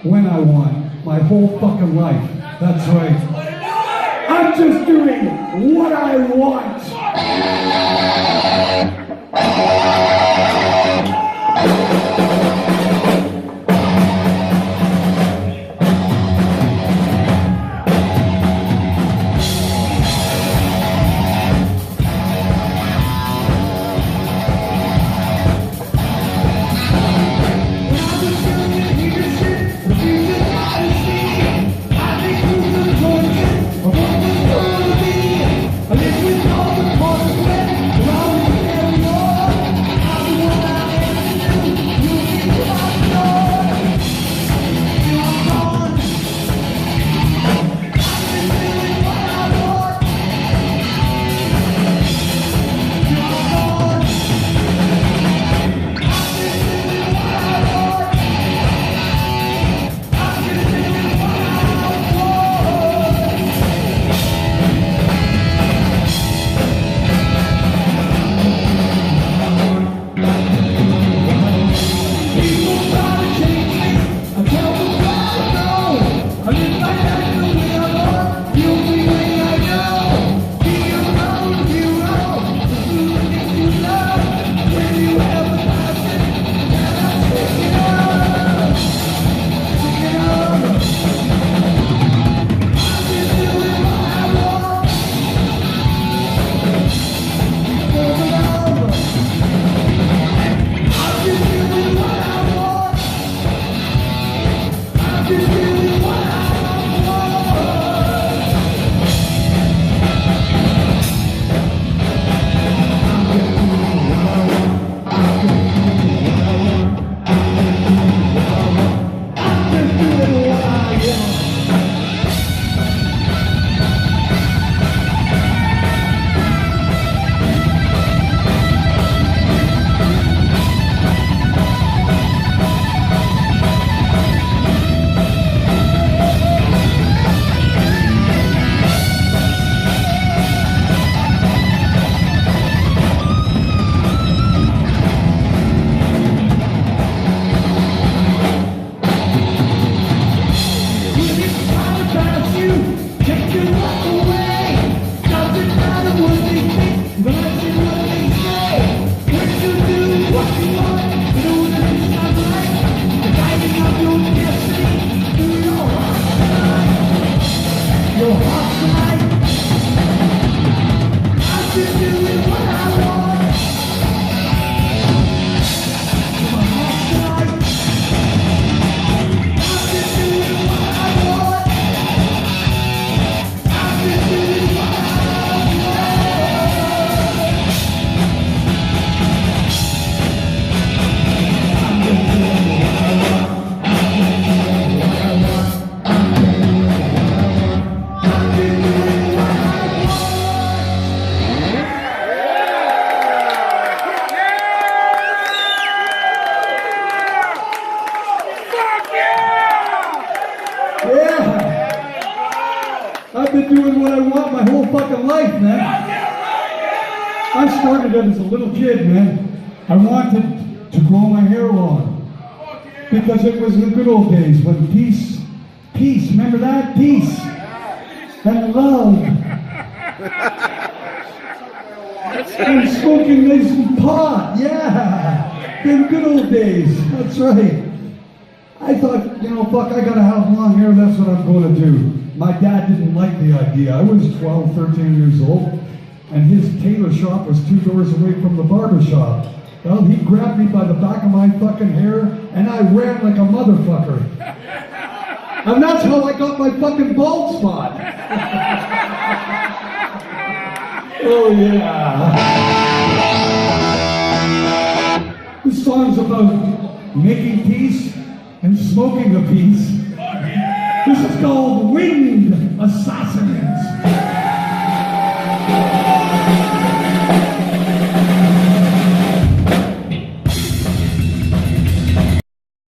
when I want, my whole fucking life. That's right. I'm just doing what I want. I've been doing what I want my whole fucking life, man. I started it as a little kid, man. I wanted to grow my hair long. Because it was the good old days when peace, remember that? Peace and love. And smoking nice pot, yeah. The good old days, that's right. I thought, fuck, I gotta have long hair, that's what I'm gonna do. My dad didn't like the idea. I was 12, 13 years old, and his tailor shop was 2 doors away from the barber shop. Well, he grabbed me by the back of my fucking hair, and I ran like a motherfucker. And that's how I got my fucking bald spot. Oh, yeah. This song's about making peace and smoking a piece. This is called Winged Assassin.